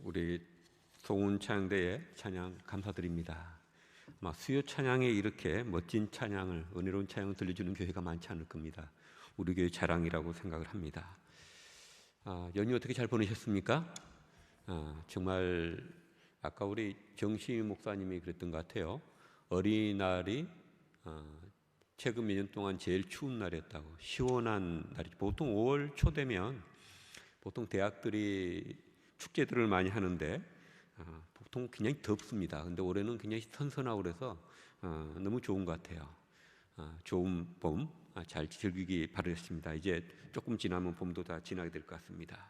우리 송은 찬양대에 찬양 감사드립니다. 아마 수요 찬양에 이렇게 멋진 찬양을, 은혜로운 찬양을 들려주는 교회가 많지 않을 겁니다. 우리 교회 자랑이라고 생각을 합니다. 연휴 어떻게 잘 보내셨습니까? 정말 아까 우리 정시 목사님이 그랬던 것 같아요. 어린이날이 최근 몇 년 동안 제일 추운 날이었다고. 시원한 날이죠. 보통 5월 초 되면 보통 대학들이 축제들을 많이 하는데 보통 굉장히 덥습니다. 근데 올해는 굉장히 선선하고 그래서 너무 좋은 것 같아요. 좋은 봄 잘 즐기기 바라겠습니다. 이제 조금 지나면 봄도 다 지나게 될 것 같습니다.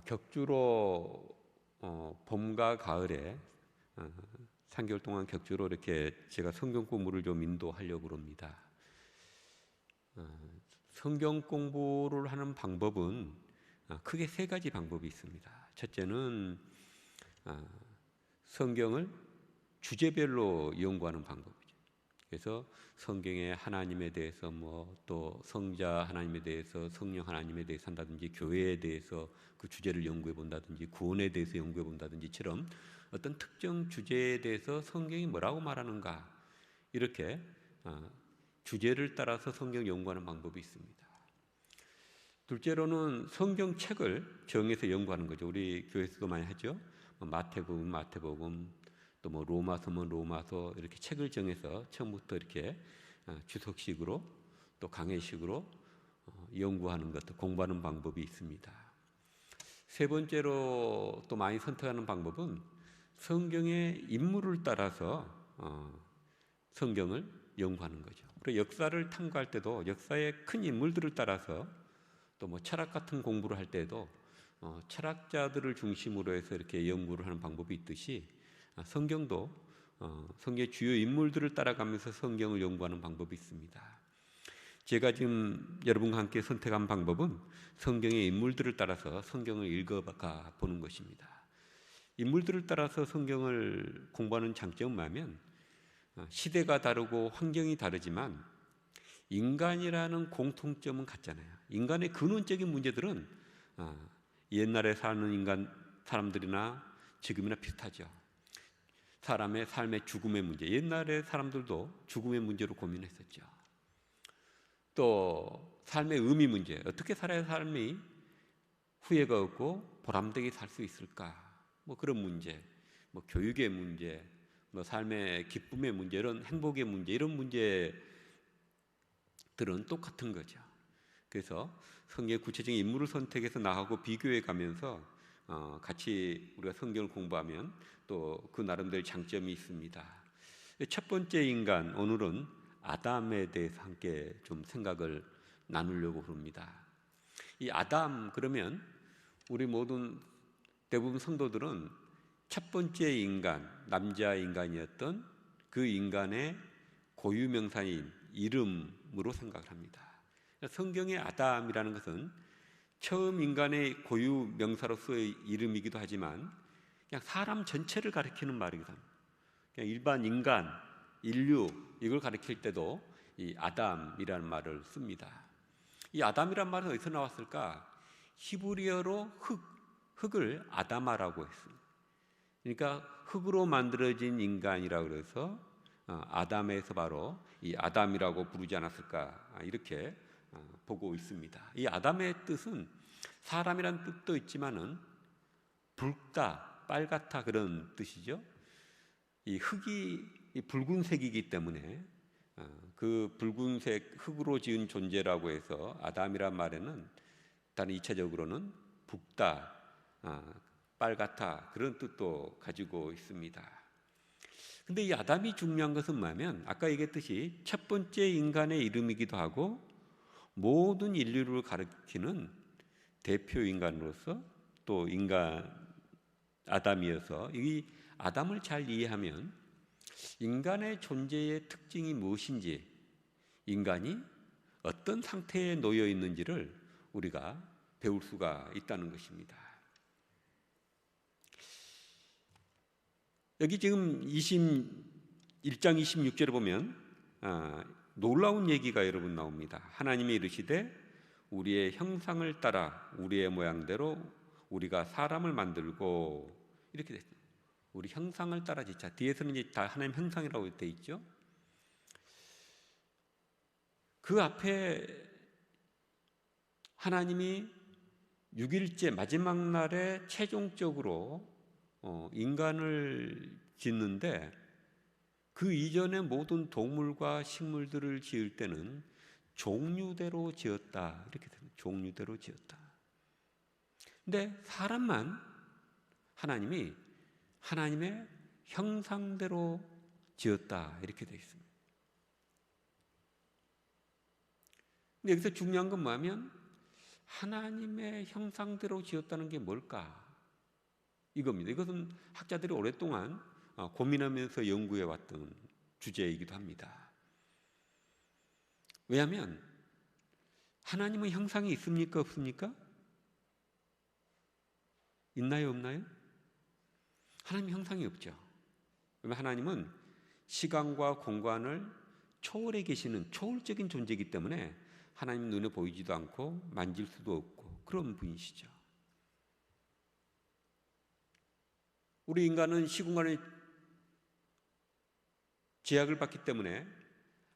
격주로 봄과 가을에 3개월 동안 격주로 이렇게 제가 성경 공부를 좀 인도하려고 합니다. 성경 공부를 하는 방법은 크게 세 가지 방법이 있습니다. 첫째는 성경을 주제별로 연구하는 방법이죠. 그래서 성경의 하나님에 대해서 또 성자 하나님에 대해서, 성령 하나님에 대해서 한다든지, 교회에 대해서 그 주제를 연구해 본다든지, 구원에 대해서 연구해 본다든지처럼 어떤 특정 주제에 대해서 성경이 뭐라고 말하는가, 이렇게 주제를 따라서 성경 연구하는 방법이 있습니다. 둘째로는 성경책을 정해서 연구하는 거죠. 우리 교회에서도 많이 하죠. 마태복음, 또 로마서면 로마서, 이렇게 책을 정해서 처음부터 이렇게 주석식으로 또 강해식으로 연구하는 것도, 공부하는 방법이 있습니다. 세 번째로 또 많이 선택하는 방법은 성경의 인물을 따라서 성경을 연구하는 거죠. 그리고 역사를 탐구할 때도 역사의 큰 인물들을 따라서, 또 철학 같은 공부를 할 때도 철학자들을 중심으로 해서 이렇게 연구를 하는 방법이 있듯이, 성경도 성경의 주요 인물들을 따라가면서 성경을 연구하는 방법이 있습니다. 제가 지금 여러분과 함께 선택한 방법은 성경의 인물들을 따라서 성경을 읽어가 보는 것입니다. 인물들을 따라서 성경을 공부하는 장점은 뭐냐면, 시대가 다르고 환경이 다르지만 인간이라는 공통점은 같잖아요. 인간의 근원적인 문제들은 옛날에 사는 인간 사람들이나 지금이나 비슷하죠. 사람의 삶의 죽음의 문제, 옛날에 사람들도 죽음의 문제로 고민했었죠. 또 삶의 의미 문제, 어떻게 살아야 삶이 후회가 없고 보람되게 살 수 있을까, 그런 문제, 교육의 문제, 삶의 기쁨의 문제, 이런 행복의 문제, 이런 문제들은 똑같은 거죠. 그래서 성경의 구체적인 인물을 선택해서 나하고 비교해 가면서 같이 우리가 성경을 공부하면 또 그 나름대로 장점이 있습니다. 첫 번째 인간, 오늘은 아담에 대해서 함께 좀 생각을 나누려고 합니다. 이 아담 그러면 우리 모든 대부분 성도들은 첫 번째 인간, 남자 인간이었던 그 인간의 고유명사인 이름으로 생각을 합니다. 성경의 아담이라는 것은 처음 인간의 고유명사로서의 이름이기도 하지만 그냥 사람 전체를 가리키는 말이기도 합니다. 그냥 일반 인간, 인류, 이걸 가리킬 때도 이 아담이라는 말을 씁니다. 이 아담이라는 말은 어디서 나왔을까? 히브리어로 흙을 아담아라고 했습니다. 그러니까 흙으로 만들어진 인간이라고 해서 아담에서 바로 이 아담이라고 부르지 않았을까, 이렇게 보고 있습니다. 이 아담의 뜻은 사람이란 뜻도 있지만은 붉다, 빨갛다, 그런 뜻이죠. 이 흙이 붉은색이기 때문에 그 붉은색 흙으로 지은 존재라고 해서 아담이란 말에는 다른 2차적으로는 붉다, 빨갛다, 그런 뜻도 가지고 있습니다. 근데 이 아담이 중요한 것은 뭐냐면, 아까 얘기했듯이 첫 번째 인간의 이름이기도 하고 모든 인류를 가리키는 대표 인간으로서 또 인간 아담이어서, 이 아담을 잘 이해하면 인간의 존재의 특징이 무엇인지, 인간이 어떤 상태에 놓여 있는지를 우리가 배울 수가 있다는 것입니다. 여기 지금 1장 26절에 보면 놀라운 얘기가 여러분 나옵니다. 하나님이 이르시되 우리의 형상을 따라 우리의 모양대로 우리가 사람을 만들고 이렇게 됐어요. 우리 형상을 따라 짓자. 뒤에서는 이제 다 하나님 형상이라고 되어 있죠. 그 앞에 하나님이 6일째 마지막 날에 최종적으로 인간을 짓는데, 그 이전에 모든 동물과 식물들을 지을 때는 종류대로 지었다. 이렇게 됩니다. 종류대로 지었다. 근데 사람만 하나님이 하나님의 형상대로 지었다. 이렇게 되어 있습니다. 근데 여기서 중요한 건 뭐냐면 하나님의 형상대로 지었다는 게 뭘까? 이겁니다. 이것은 학자들이 오랫동안 고민하면서 연구해 왔던 주제이기도 합니다. 왜냐하면 하나님의 형상이 있습니까? 없습니까? 있나요? 없나요? 하나님 형상이 없죠. 그러면 하나님은 시간과 공간을 초월해 계시는 초월적인 존재이기 때문에 하나님 눈에 보이지도 않고 만질 수도 없고 그런 분이시죠. 우리 인간은 시공간의 제약을 받기 때문에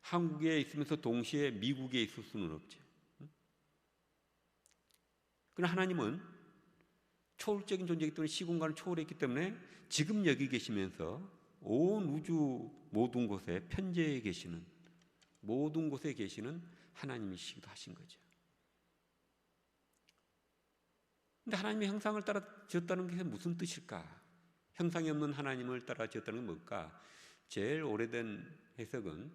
한국에 있으면서 동시에 미국에 있을 수는 없죠. 그러나 하나님은 초월적인 존재이기 때문에 시공간을 초월했기 때문에 지금 여기 계시면서 온 우주 모든 곳에 편재해 계시는, 모든 곳에 계시는 하나님이시기도 하신 거죠. 근데 하나님의 형상을 따라 지었다는 게 무슨 뜻일까? 형상이 없는 하나님을 따라 지었다는 건 뭘까? 제일 오래된 해석은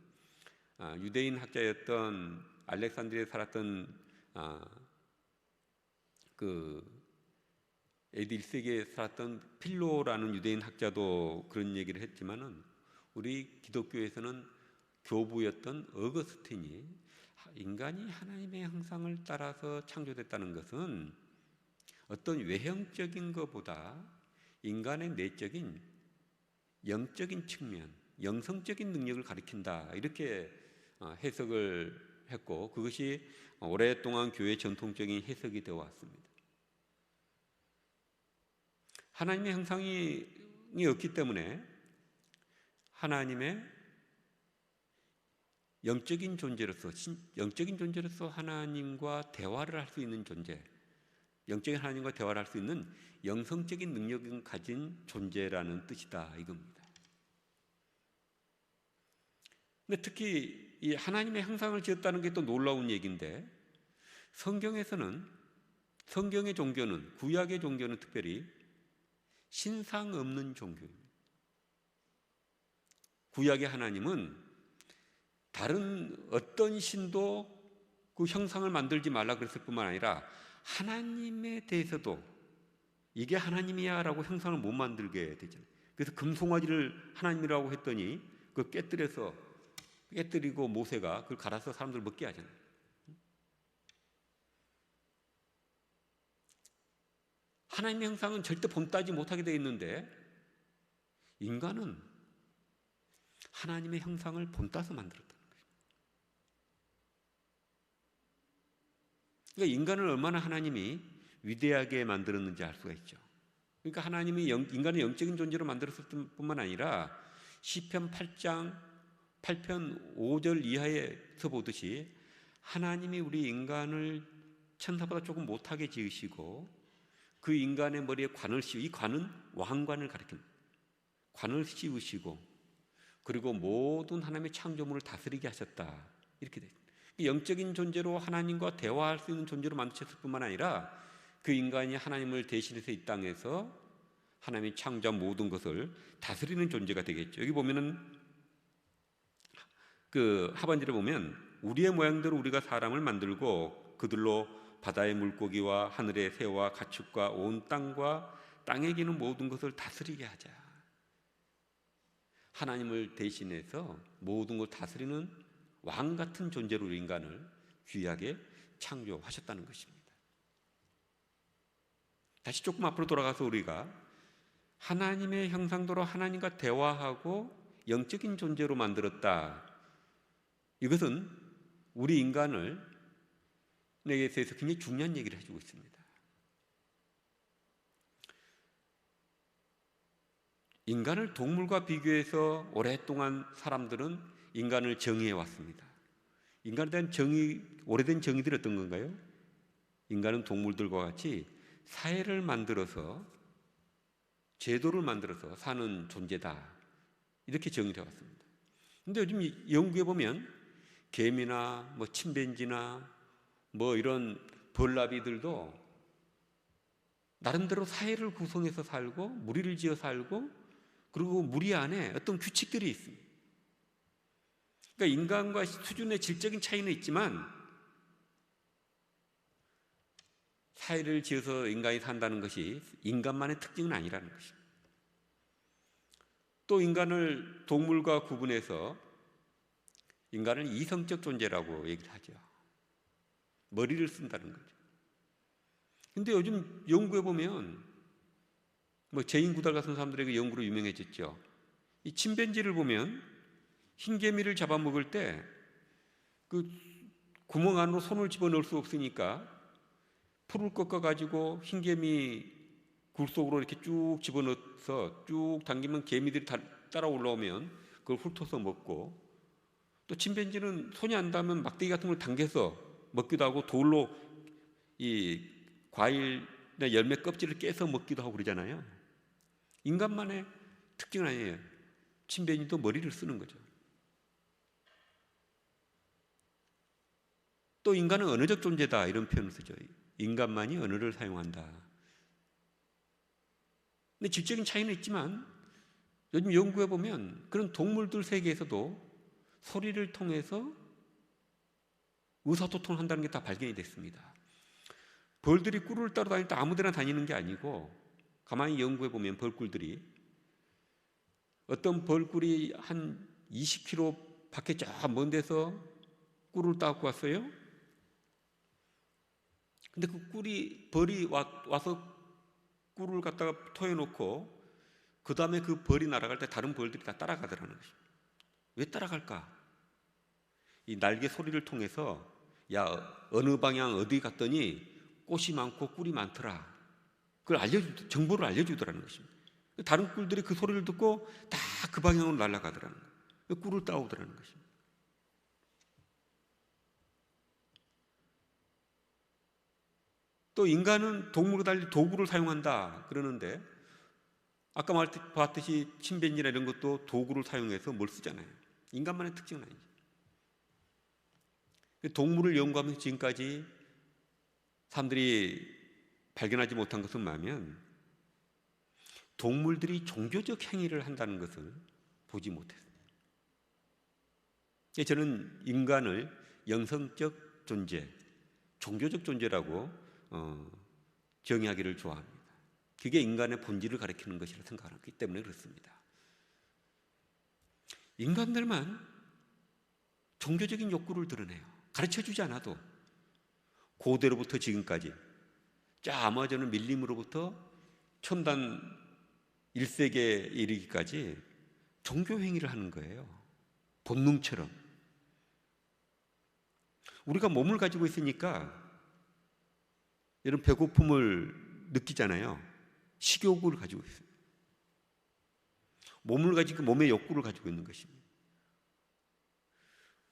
유대인 학자였던 알렉산드리아에 살았던 AD 1세기에 살았던 필로라는 유대인 학자도 그런 얘기를 했지만은 우리 기독교에서는 교부였던 어거스틴이 인간이 하나님의 형상을 따라서 창조됐다는 것은 어떤 외형적인 것보다 인간의 내적인 영적인 측면, 영성적인 능력을 가리킨다, 이렇게 해석을 했고, 그것이 오랫동안 교회 전통적인 해석이 되어 왔습니다. 하나님의 형상이 없기 때문에 하나님의 영적인 존재로서 하나님과 대화를 할 수 있는 존재, 영적인 하나님과 대화를 할 수 있는 영성적인 능력을 가진 존재라는 뜻이다, 이겁니다. 근데 특히 이 하나님의 형상을 지었다는 게 또 놀라운 얘기인데, 성경에서는, 성경의 종교는, 구약의 종교는 특별히 신상 없는 종교입니다. 구약의 하나님은 다른 어떤 신도 그 형상을 만들지 말라 그랬을 뿐만 아니라 하나님에 대해서도 이게 하나님이야 라고 형상을 못 만들게 되잖아요. 그래서 금송아지를 하나님이라고 했더니 그걸 깨뜨리고 모세가 그걸 갈아서 사람들 먹게 하잖아요. 하나님의 형상은 절대 본따지 못하게 되어 있는데 인간은 하나님의 형상을 본따서 만들었다는 거예요. 그러니까 인간을 얼마나 하나님이 위대하게 만들었는지 알 수가 있죠. 그러니까 하나님이 인간을 영적인 존재로 만들었을 뿐만 아니라 시편 8장 8편 5절 이하에서 보듯이 하나님이 우리 인간을 천사보다 조금 못하게 지으시고 그 인간의 머리에 관을 씌우고, 이 관은 왕관을 가리킵니다. 관을 씌우시고 그리고 모든 하나님의 창조물을 다스리게 하셨다, 이렇게 돼요. 영적인 존재로 하나님과 대화할 수 있는 존재로 만드셨을 뿐만 아니라 그 인간이 하나님을 대신해서 이 땅에서 하나님이 창조한 모든 것을 다스리는 존재가 되겠죠. 여기 보면은 그 하반절에 보면 우리의 모양대로 우리가 사람을 만들고 그들로 바다의 물고기와 하늘의 새와 가축과 온 땅과 땅에 기는 모든 것을 다스리게 하자. 하나님을 대신해서 모든 걸 다스리는 왕 같은 존재로 인간을 귀하게 창조하셨다는 것입니다. 다시 조금 앞으로 돌아가서 우리가 하나님의 형상대로 하나님과 대화하고 영적인 존재로 만들었다. 이것은 우리 인간을 내게 대해서 굉장히 중요한 얘기를 해주고 있습니다. 인간을 동물과 비교해서 오랫동안 사람들은 인간을 정의해 왔습니다. 인간에 대한 오래된 정의들이 어떤 건가요? 인간은 동물들과 같이 사회를 만들어서, 제도를 만들어서 사는 존재다, 이렇게 정의해 왔습니다. 근데 요즘 연구해 보면 개미나 침팬지나 이런 벌나비들도 나름대로 사회를 구성해서 살고 무리를 지어 살고, 그리고 무리 안에 어떤 규칙들이 있습니다. 그러니까 인간과 수준의 질적인 차이는 있지만 사회를 지어서 인간이 산다는 것이 인간만의 특징은 아니라는 것입니다. 또 인간을 동물과 구분해서 인간은 이성적 존재라고 얘기를 하죠. 머리를 쓴다는 거죠. 근데 요즘 연구해 보면 제인 구달 같은 사람들에게 연구로 유명해졌죠. 이 침팬지를 보면 흰개미를 잡아먹을 때 그 구멍 안으로 손을 집어넣을 수 없으니까 풀을 꺾어가지고 흰개미 굴 속으로 이렇게 쭉 집어넣어서 쭉 당기면 개미들이 따라 올라오면 그걸 훑어서 먹고, 또 침팬지는 손이 안 닿으면 막대기 같은 걸 당겨서 먹기도 하고 돌로 이 과일이나 열매 껍질을 깨서 먹기도 하고 그러잖아요. 인간만의 특징은 아니에요. 침팬지도 머리를 쓰는 거죠. 또 인간은 언어적 존재다, 이런 표현을 쓰죠. 인간만이 언어를 사용한다. 근데 질적인 차이는 있지만 요즘 연구해 보면 그런 동물들 세계에서도 소리를 통해서 의사소통을 한다는 게 다 발견이 됐습니다. 벌들이 꿀을 따러 다닐 때 아무 데나 다니는 게 아니고, 가만히 연구해 보면 벌꿀들이, 어떤 벌꿀이 한 20km 밖에 저 먼 데서 꿀을 따고 왔어요. 근데 벌이 와서 꿀을 갖다가 토해놓고 그 다음에 그 벌이 날아갈 때 다른 벌들이 다 따라가더라는 것입니다. 왜 따라갈까? 이 날개 소리를 통해서, 야, 어느 방향 어디 갔더니 꽃이 많고 꿀이 많더라, 그걸 정보를 알려주더라는 것입니다. 다른 꿀들이 그 소리를 듣고 다 그 방향으로 날아가더라는 거예요. 꿀을 따오더라는 것입니다. 또 인간은 동물과 달리 도구를 사용한다 그러는데, 아까 봤듯이 침팬지나 이런 것도 도구를 사용해서 뭘 쓰잖아요. 인간만의 특징은 아니죠. 동물을 연구하면서 지금까지 사람들이 발견하지 못한 것은 뭐냐면, 동물들이 종교적 행위를 한다는 것을 보지 못했어요. 저는 인간을 영성적 존재, 종교적 존재라고 정의하기를 좋아합니다. 그게 인간의 본질을 가리키는 것이라 생각하기 때문에 그렇습니다. 인간들만 종교적인 욕구를 드러내요. 가르쳐주지 않아도. 고대로부터 지금까지, 아마존은 밀림으로부터 첨단 1세기에 이르기까지 종교 행위를 하는 거예요. 본능처럼. 우리가 몸을 가지고 있으니까 이런 배고픔을 느끼잖아요. 식욕을 가지고 있어요. 몸을 가지고 몸의 욕구를 가지고 있는 것입니다.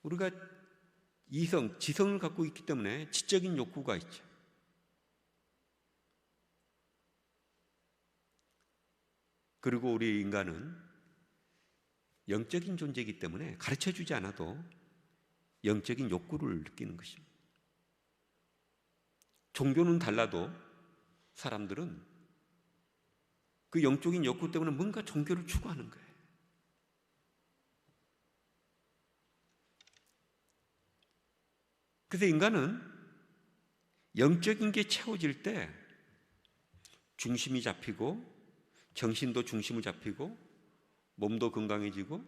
우리가 지성을 갖고 있기 때문에 지적인 욕구가 있죠. 그리고 우리 인간은 영적인 존재이기 때문에 가르쳐주지 않아도 영적인 욕구를 느끼는 것입니다. 종교는 달라도 사람들은 그 영적인 욕구 때문에 뭔가 종교를 추구하는 거예요. 그래서 인간은 영적인 게 채워질 때 중심이 잡히고, 정신도 중심을 잡히고, 몸도 건강해지고,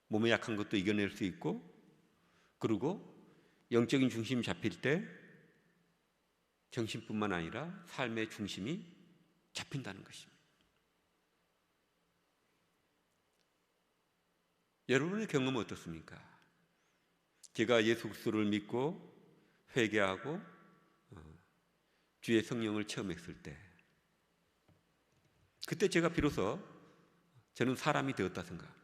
몸에 약한 것도 이겨낼 수 있고, 그리고 영적인 중심이 잡힐 때 정신뿐만 아니라 삶의 중심이 잡힌다는 것입니다. 여러분의 경험은 어떻습니까? 제가 예수 그리스도를 믿고 회개하고 주의 성령을 체험했을 때 그때 제가 비로소 저는 사람이 되었다 생각.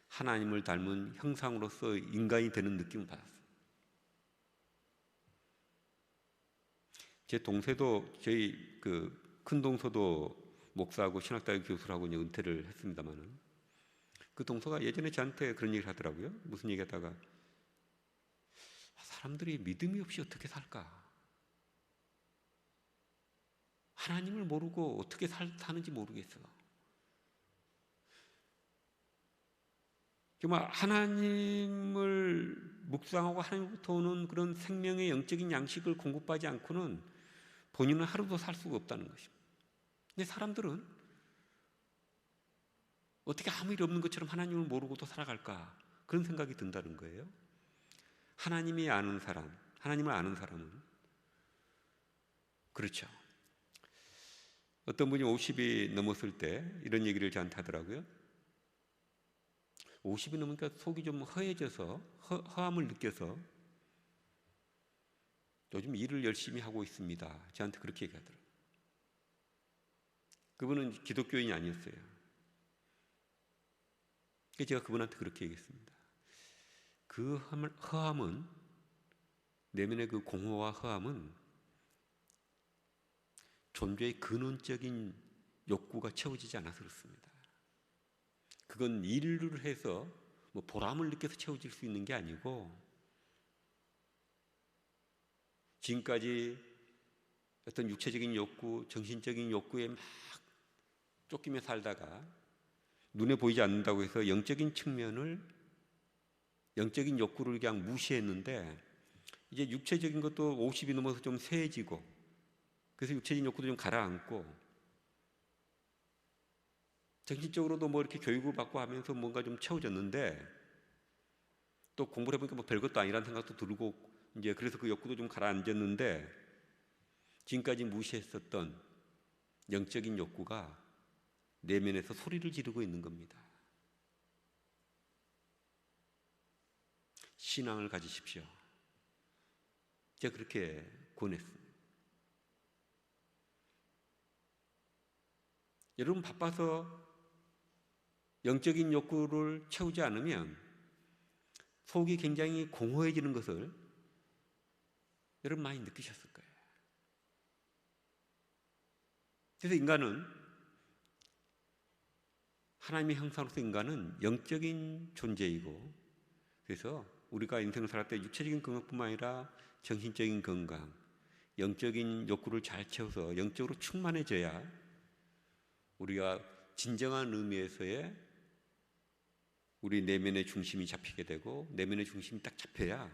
하나님을 닮은 형상으로서 인간이 되는 느낌을 받았어요. 제 동생도 저희 큰 동서도 목사하고 신학대학 교수라고 이제 은퇴를 했습니다만은 그 동서가 예전에 저한테 그런 얘기를 하더라고요. 무슨 얘기하다가 사람들이 믿음이 없이 어떻게 살까? 하나님을 모르고 어떻게 사는지 모르겠어. 정말 하나님을 묵상하고 하나님부터 오는 그런 생명의 영적인 양식을 공급하지 않고는 본인은 하루도 살 수가 없다는 것입니다. 근데 사람들은 어떻게 아무 일 없는 것처럼 하나님을 모르고도 살아갈까? 그런 생각이 든다는 거예요. 하나님이 아는 사람, 하나님을 아는 사람은 그렇죠. 어떤 분이 50이 넘었을 때 이런 얘기를 저한테 하더라고요. 50이 넘으니까 속이 좀 허해져서 허함을 느껴서 요즘 일을 열심히 하고 있습니다. 저한테 그렇게 얘기하더라고요. 그분은 기독교인이 아니었어요. 그래서 제가 그분한테 그렇게 얘기했습니다. 그 허함은, 내면의 그 공허와 허함은 존재의 근원적인 욕구가 채워지지 않아서 그렇습니다. 그건 일을 해서 뭐 보람을 느껴서 채워질 수 있는 게 아니고, 지금까지 어떤 육체적인 욕구, 정신적인 욕구에 막 쫓기며 살다가 눈에 보이지 않는다고 해서 영적인 측면을, 영적인 욕구를 그냥 무시했는데 이제 육체적인 것도 50이 넘어서 좀 쇠해지고, 그래서 육체적인 욕구도 좀 가라앉고, 정신적으로도 뭐 이렇게 교육을 받고 하면서 뭔가 좀 채워졌는데, 또 공부를 해보니까 뭐 별것도 아니라는 생각도 들고, 이제 그래서 그 욕구도 좀 가라앉았는데, 지금까지 무시했었던 영적인 욕구가 내면에서 소리를 지르고 있는 겁니다. 신앙을 가지십시오. 제가 그렇게 권했습니다. 여러분 바빠서 영적인 욕구를 채우지 않으면 속이 굉장히 공허해지는 것을 여러분 많이 느끼셨을 거예요. 그래서 인간은, 하나님의 형상으로서 인간은 영적인 존재이고, 그래서 우리가 인생을 살아갈 때 육체적인 건강뿐만 아니라 정신적인 건강, 영적인 욕구를 잘 채워서 영적으로 충만해져야 우리가 진정한 의미에서의 우리 내면의 중심이 잡히게 되고, 내면의 중심이 딱 잡혀야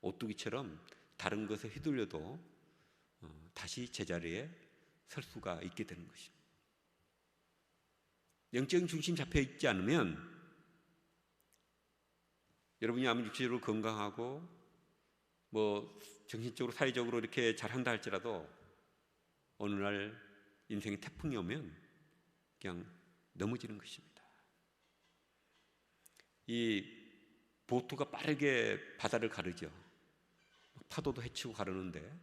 오뚜기처럼 다른 것에 휘둘려도 다시 제자리에 설 수가 있게 되는 것입니다. 영적인 중심이 잡혀 있지 않으면 여러분이 아무리 육체적으로 건강하고 뭐 정신적으로 사회적으로 이렇게 잘한다 할지라도 어느 날 인생에 태풍이 오면 그냥 넘어지는 것입니다. 이 보트가 빠르게 바다를 가르죠. 파도도 헤치고 가르는데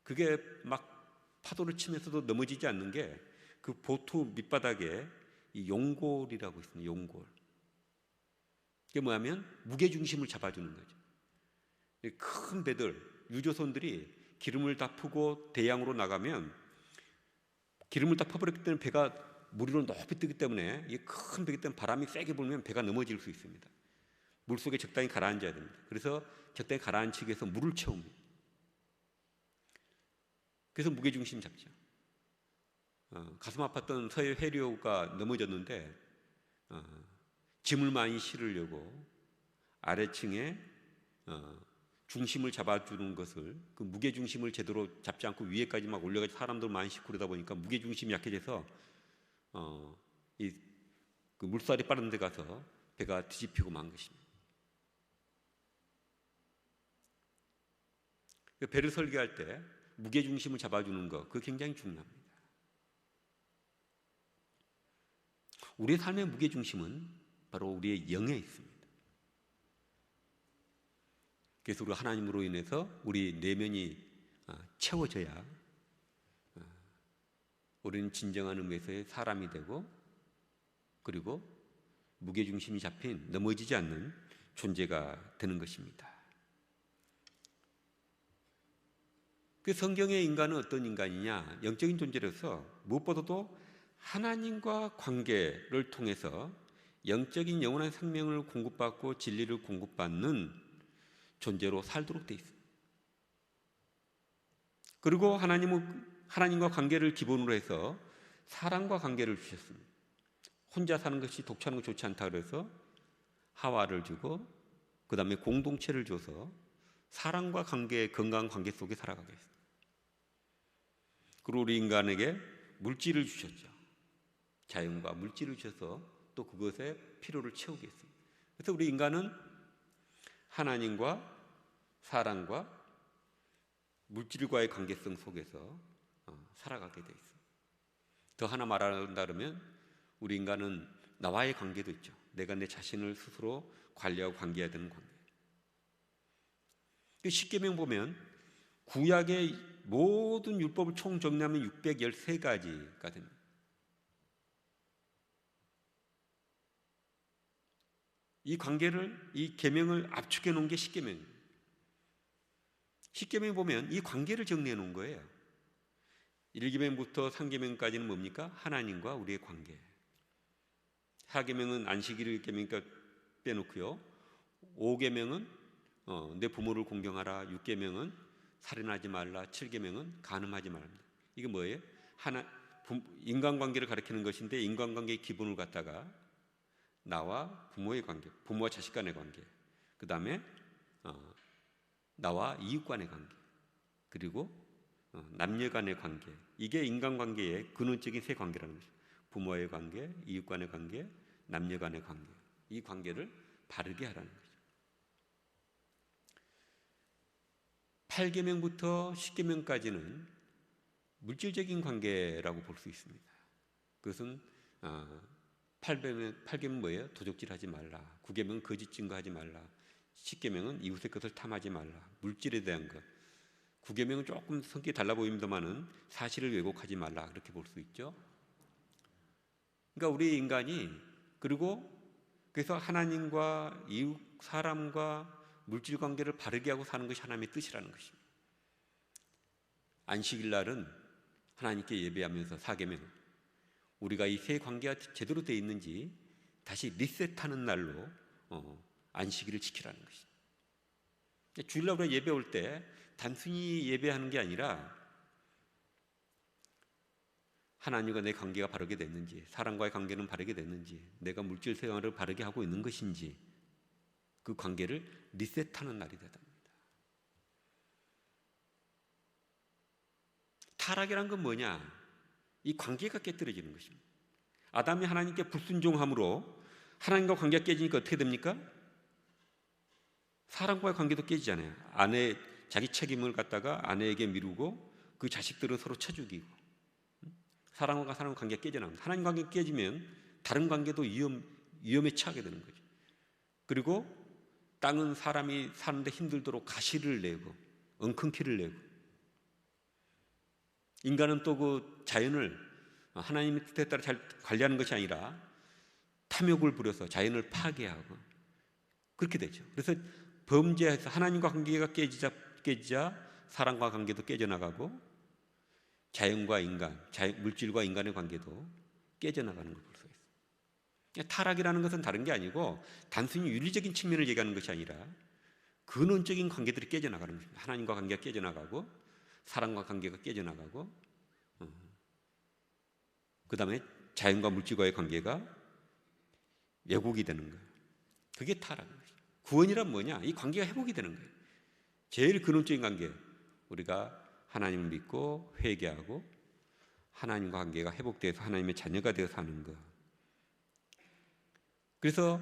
그게 막 파도를 치면서도 넘어지지 않는 게 그 보트 밑바닥에 이 용골이라고 있습니다. 용골. 이게 뭐냐면 무게중심을 잡아주는 거죠. 큰 배들, 유조선들이 기름을 다 푸고 대양으로 나가면 기름을 다 퍼버렸기 때문에 배가 물 위로 높이 뜨기 때문에, 이 큰 배기 때문에 바람이 세게 불면 배가 넘어질 수 있습니다. 물속에 적당히 가라앉아야 됩니다. 그래서 적당히 가라앉히기 위해서 물을 채웁니다. 그래서 무게중심 잡죠. 가슴 아팠던 서해 해류가 넘어졌는데 짐을 많이 실으려고 아래층에 중심을 잡아주는 것을, 그 무게중심을 제대로 잡지 않고 위에까지 막 올려가지고 사람들 많이 싣고 그러다 보니까 무게중심이 약해져서 그 물살이 빠른 데 가서 배가 뒤집히고 만 것입니다. 배를 설계할 때 무게중심을 잡아주는 것, 그거 굉장히 중요합니다. 우리의 삶의 무게중심은 바로 우리의 영에 있습니다. 그래서 우리가 하나님으로 인해서 우리 내면이 채워져야 우리는 진정한 의미에서의 사람이 되고, 그리고 무게중심이 잡힌 넘어지지 않는 존재가 되는 것입니다. 그 성경의 인간은 어떤 인간이냐? 영적인 존재로서 무엇보다도 하나님과 관계를 통해서 영적인 영원한 생명을 공급받고 진리를 공급받는 존재로 살도록 돼 있습니다. 그리고 하나님과 관계를 기본으로 해서 사랑과 관계를 주셨습니다. 혼자 사는 것이 독차는 것 좋지 않다 그래서 하와를 주고, 그 다음에 공동체를 줘서 사랑과 관계, 건강한 관계 속에 살아가게 했습니다. 그리고 우리 인간에게 물질을 주셨죠. 자연과 물질을 주셔서 또 그것의 필요를 채우게 했습니다. 그래서 우리 인간은 하나님과 사랑과 물질과의 관계성 속에서 살아가게 되어 있습니다. 더 하나 말한다면 우리 인간은 나와의 관계도 있죠. 내가 내 자신을 스스로 관리하고 관계해야 되는 관계. 십계명 보면 구약의 모든 율법을 총 정리하면 613가지가 됩니다. 이 관계를, 이 계명을 압축해 놓은 게 십계명입니다. 십계명에 보면 이 관계를 정리해 놓은 거예요. 1계명부터 3계명까지는 뭡니까? 하나님과 우리의 관계. 4계명은 안식일 계명이니까 빼놓고요. 5계명은 내 부모를 공경하라. 6계명은 살인하지 말라. 7계명은 간음하지 말랍니다. 이게 뭐예요? 인간관계를 가리키는 것인데, 인간관계의 기본을 갖다가 나와 부모의 관계, 부모와 자식 간의 관계, 그 다음에 나와 이웃 간의 관계, 그리고 남녀 간의 관계. 이게 인간관계의 근원적인 세 관계라는 거죠. 부모의 관계, 이웃 간의 관계, 남녀 간의 관계. 이 관계를 바르게 하라는 거죠. 8계명부터 10계명까지는 물질적인 관계라고 볼 수 있습니다. 그것은 8계명은 뭐예요? 도적질하지 말라. 9계명은 거짓 증거하지 말라. 10계명은 이웃의 것을 탐하지 말라. 물질에 대한 것. 9계명은 조금 성격이 달라 보입니다만은 사실을 왜곡하지 말라. 그렇게 볼 수 있죠. 그러니까 우리 인간이, 그리고 그래서 하나님과 이웃 사람과 물질 관계를 바르게 하고 사는 것이 하나님의 뜻이라는 것입니다. 안식일 날은 하나님께 예배하면서 4계명, 우리가 이 세 관계가 제대로 되어 있는지 다시 리셋하는 날로 안식일을 지키라는 것입니다. 주일날 우리가 예배 올 때 단순히 예배하는 게 아니라 하나님과 내 관계가 바르게 됐는지, 사람과의 관계는 바르게 됐는지, 내가 물질 생활을 바르게 하고 있는 것인지, 그 관계를 리셋하는 날이 되다. 타락이란 건 뭐냐? 이 관계가 깨뜨려지는 것입니다. 아담이 하나님께 불순종함으로 하나님과 관계가 깨지니까 어떻게 됩니까? 사람과의 관계도 깨지잖아요. 아내, 자기 책임을 갖다가 아내에게 미루고 그 자식들은 서로 쳐 죽이고, 사람과 사람 관계가 깨져나갑니다. 하나님 관계가 깨지면 다른 관계도 위험에 처하게 되는 거죠. 그리고 땅은 사람이 사는데 힘들도록 가시를 내고 엉겅퀴를 내고, 인간은 또 그 자연을 하나님의 뜻에 따라 잘 관리하는 것이 아니라 탐욕을 부려서 자연을 파괴하고 그렇게 되죠. 그래서 범죄해서 하나님과 관계가 깨지자 사람과 관계도 깨져나가고, 자연과 인간, 물질과 인간의 관계도 깨져나가는 걸 볼 수 있어요. 타락이라는 것은 다른 게 아니고 단순히 윤리적인 측면을 얘기하는 것이 아니라 근원적인 관계들이 깨져나가는 것입니다. 하나님과 관계가 깨져나가고, 사람과 관계가 깨져나가고, 그 다음에 자연과 물질과의 관계가 왜곡이 되는 거예요. 그게 타락인 거죠. 구원이란 뭐냐? 이 관계가 회복이 되는 거예요. 제일 근원적인 관계, 우리가 하나님을 믿고 회개하고 하나님과 관계가 회복돼서 하나님의 자녀가 되어 사는 것. 그래서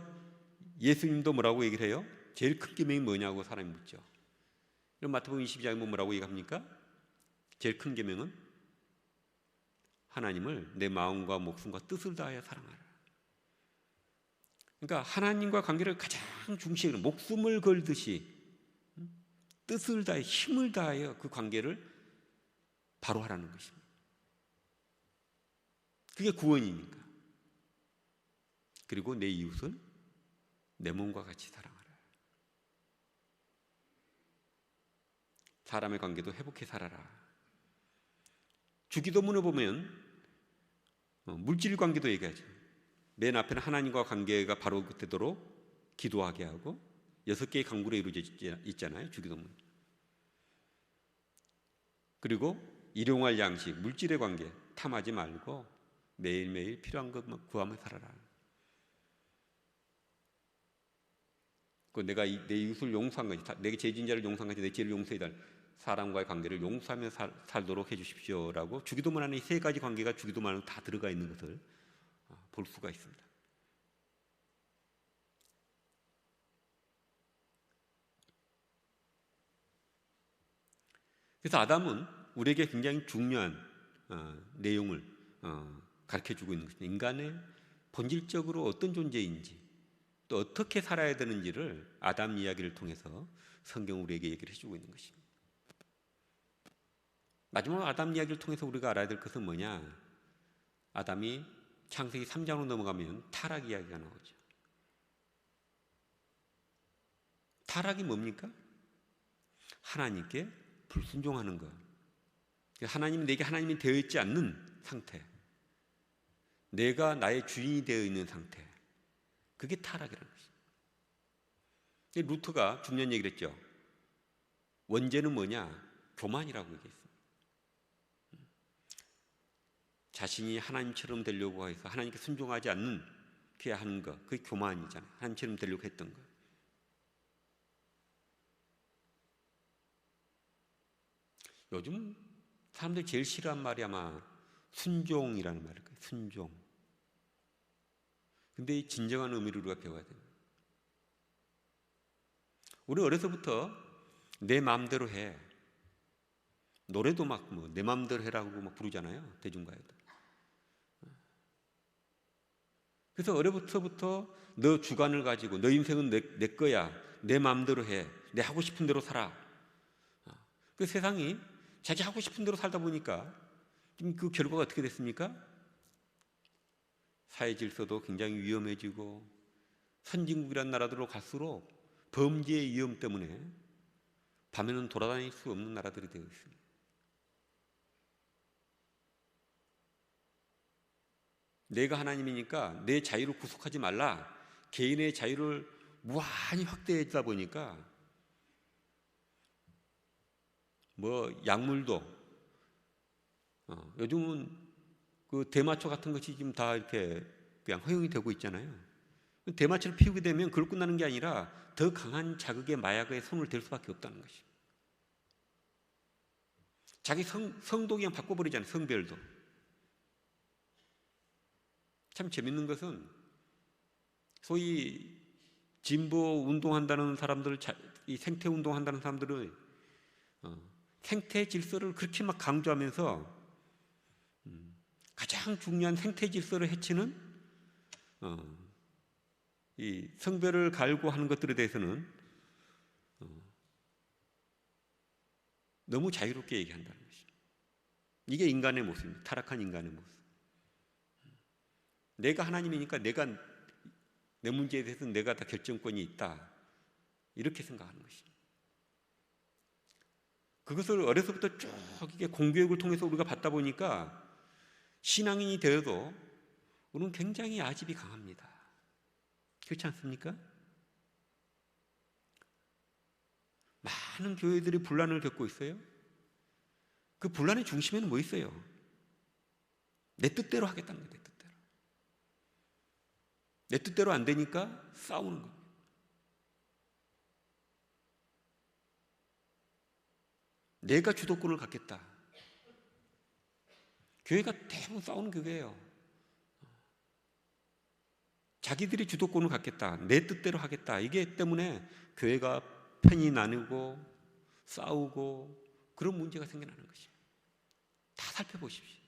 예수님도 뭐라고 얘기를 해요? 제일 큰 계명이 뭐냐고 사람이 묻죠. 그럼 마태복음 22장에 뭐라고 얘기합니까? 제일 큰 계명은 하나님을 내 마음과 목숨과 뜻을 다하여 사랑하라. 그러니까 하나님과 관계를 가장 중시하는, 목숨을 걸듯이 뜻을 다해 힘을 다하여 그 관계를 바로 하라는 것입니다. 그게 구원이니까. 그리고 내 이웃을 내 몸과 같이 사랑하라. 사람의 관계도 회복해 살아라. 주기도문에 보면 물질 관계도 얘기하죠. 맨 앞에는 하나님과 관계가 바로 되도록 기도하게 하고 6개의 강구로 이루어져 있잖아요, 주기도문. 그리고 일용할 양식, 물질의 관계 탐하지 말고 매일매일 필요한 것만 구하며 살아라. 내가 내 이웃을 용서한 것이, 내게 죄진 자를 용서한 것이 내 죄를 용서해달, 사람과의 관계를 용서하며 살도록 해주십시오라고 주기도문 안에 이 3가지 관계가 주기도문 안에 다 들어가 있는 것을 볼 수가 있습니다. 그래서 아담은 우리에게 굉장히 중요한 내용을 가르쳐주고 있는 것입니다. 인간의 본질적으로 어떤 존재인지, 또 어떻게 살아야 되는지를 아담 이야기를 통해서 성경 우리에게 얘기를 해주고 있는 것입니다. 마지막 아담 이야기를 통해서 우리가 알아야 될 것은 뭐냐? 아담이 창세기 3장으로 넘어가면 타락 이야기가 나오죠. 타락이 뭡니까? 하나님께 불순종하는 것. 하나님이 내게 하나님이 되어 있지 않는 상태, 내가 나의 주인이 되어 있는 상태, 그게 타락이라는 것입니다. 루터가 중요한 얘기를 했죠. 원죄는 뭐냐? 교만이라고 얘기했습니다. 자신이 하나님처럼 되려고 해서 하나님께 순종하지 않는 그야 하는 것, 그게 교만이잖아요. 하나님처럼 되려고 했던 것. 요즘 사람들이 제일 싫어하는 말이 아마 순종이라는 말일 거예요. 순종. 근데 이 진정한 의미를 우리가 배워야 됩니다. 우리 어려서부터 내 마음대로 해. 노래도 막 내 마음대로 해라고 막 부르잖아요. 대중가요도. 그래서 어려서부터 너 주관을 가지고 너 인생은 내 거야. 내 마음대로 해. 내 하고 싶은 대로 살아. 그 세상이 자기 하고 싶은 대로 살다 보니까 지금 그 결과가 어떻게 됐습니까? 사회 질서도 굉장히 위험해지고 선진국이라는 나라들로 갈수록 범죄의 위험 때문에 밤에는 돌아다닐 수 없는 나라들이 되어 있습니다. 내가 하나님이니까 내 자유를 구속하지 말라. 개인의 자유를 무한히 확대하다 보니까 약물도 요즘은 그 대마초 같은 것이 지금 다 이렇게 그냥 허용이 되고 있잖아요. 대마초를 피우게 되면 그걸 끝나는 게 아니라 더 강한 자극의 마약에 손을 댈 수밖에 없다는 것이. 자기 성도 그냥 바꿔버리잖아요. 성별도. 참 재밌는 것은 소위 진보 운동한다는 사람들, 이 생태 운동한다는 사람들은 생태 질서를 그렇게 막 강조하면서 가장 중요한 생태 질서를 해치는 이 성별을 갈고 하는 것들에 대해서는 너무 자유롭게 얘기한다는 것입니다. 이게 인간의 모습입니다. 타락한 인간의 모습. 내가 하나님이니까 내 문제에 대해서는 내가 다 결정권이 있다. 이렇게 생각하는 것입니다. 그것을 어려서부터 쭉 이게 공교육을 통해서 우리가 받다 보니까 신앙인이 되어도 우리는 굉장히 아집이 강합니다. 그렇지 않습니까? 많은 교회들이 분란을 겪고 있어요. 그 분란의 중심에는 뭐 있어요? 내 뜻대로 하겠다는 거예요. 내 뜻대로 안 되니까 싸우는 겁니다. 내가 주도권을 갖겠다. 교회가 대부분 싸우는 교회예요. 자기들이 주도권을 갖겠다. 내 뜻대로 하겠다. 이게 때문에 교회가 편이 나누고 싸우고 그런 문제가 생겨나는 것입니다. 다 살펴보십시오.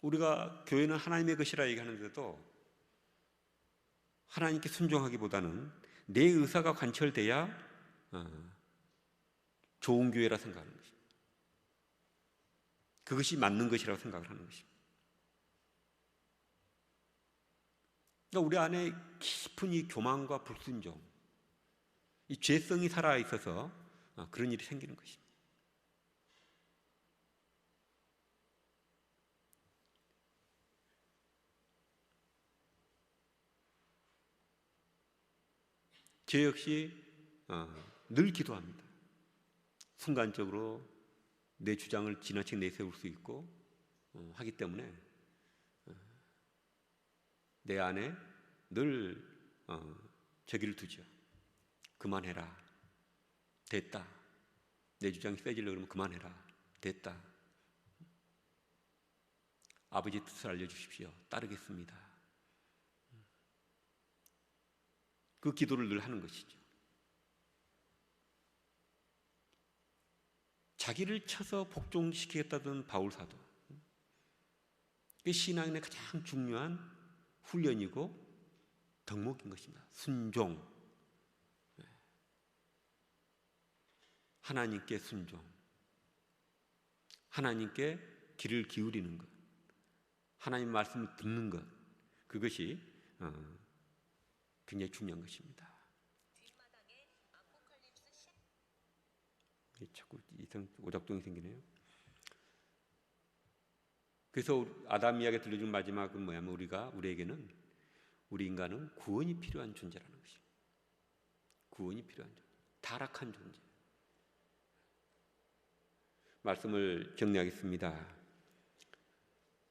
우리가 교회는 하나님의 것이라 얘기하는데도 하나님께 순종하기보다는 내 의사가 관철돼야 좋은 교회라 생각하는 것입니다. 그것이 맞는 것이라고 생각을 하는 것입니다. 그러니까 우리 안에 깊은 이 교만과 불순종, 이 죄성이 살아있어서 그런 일이 생기는 것입니다. 저 역시 늘 기도합니다. 순간적으로 내 주장을 지나치게 내세울 수 있고 하기 때문에 내 안에 늘 저기를 두죠. 그만해라. 됐다. 내 주장이 세지려고 그러면 그만해라. 됐다. 아버지 뜻을 알려주십시오. 따르겠습니다. 그 기도를 늘 하는 것이죠. 자기를 쳐서 복종시키겠다던 바울 사도, 그게 신앙인의 가장 중요한 훈련이고 덕목인 것입니다. 순종, 하나님께 순종, 하나님께 귀를 기울이는 것, 하나님 말씀을 듣는 것, 그것이 굉장히 중요한 것입니다. 자꾸 오작동이 생기네요. 그래서 아담 이야기 들려준 마지막은 뭐냐면 우리에게는 우리 인간은 구원이 필요한 존재라는 것입니다. 구원이 필요한 존재, 타락한 존재. 말씀을 정리하겠습니다.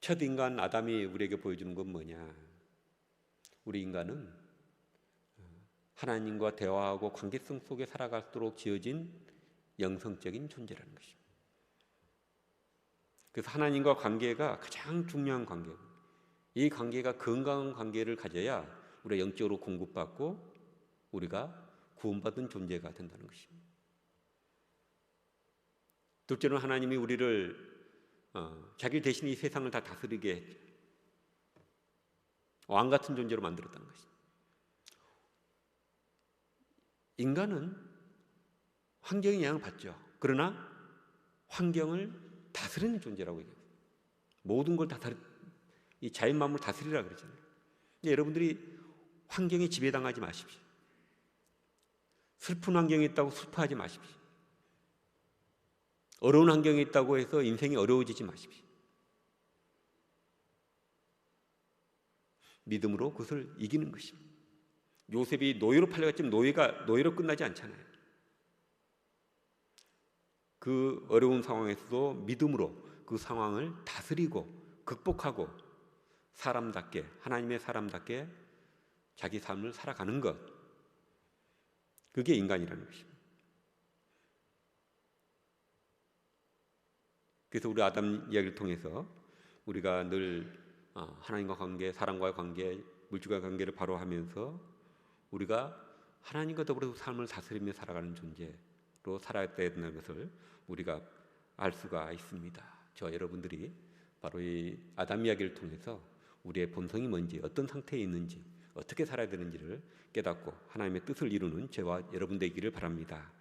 첫 인간 아담이 우리에게 보여주는 건 뭐냐? 우리 인간은 하나님과 대화하고 관계성 속에 살아갈수록 지어진 영성적인 존재라는 것입니다. 그래서 하나님과 관계가 가장 중요한 관계고, 이 관계가 건강한 관계를 가져야 우리가 영적으로 공급받고 우리가 구원받은 존재가 된다는 것입니다. 둘째는 하나님이 우리를 자기 대신 이 세상을 다 다스리게 했죠. 왕 같은 존재로 만들었다는 것입니다. 인간은 환경의 영향을 받죠. 그러나 환경을 다스리는 존재라고 얘기해요. 모든 걸 이 자연 만물을 다스리라 그러잖아요. 여러분들이 환경에 지배당하지 마십시오. 슬픈 환경에 있다고 슬퍼하지 마십시오. 어려운 환경에 있다고 해서 인생이 어려워지지 마십시오. 믿음으로 그것을 이기는 것입니다. 요셉이 노예로 팔려갔지만 노예로 끝나지 않잖아요. 그 어려운 상황에서도 믿음으로 그 상황을 다스리고 극복하고 사람답게, 하나님의 사람답게 자기 삶을 살아가는 것, 그게 인간이라는 것입니다. 그래서 우리 아담 이야기를 통해서 우리가 늘 하나님과 관계, 사람과의 관계, 물질과의 관계를 바로 하면서 우리가 하나님과 더불어서 삶을 다스리며 살아가는 존재로 살아야 된다는 것을 우리가 알 수가 있습니다. 저와 여러분들이 바로 이 아담 이야기를 통해서 우리의 본성이 뭔지, 어떤 상태에 있는지, 어떻게 살아야 되는지를 깨닫고 하나님의 뜻을 이루는 저와 여러분 되기를 바랍니다.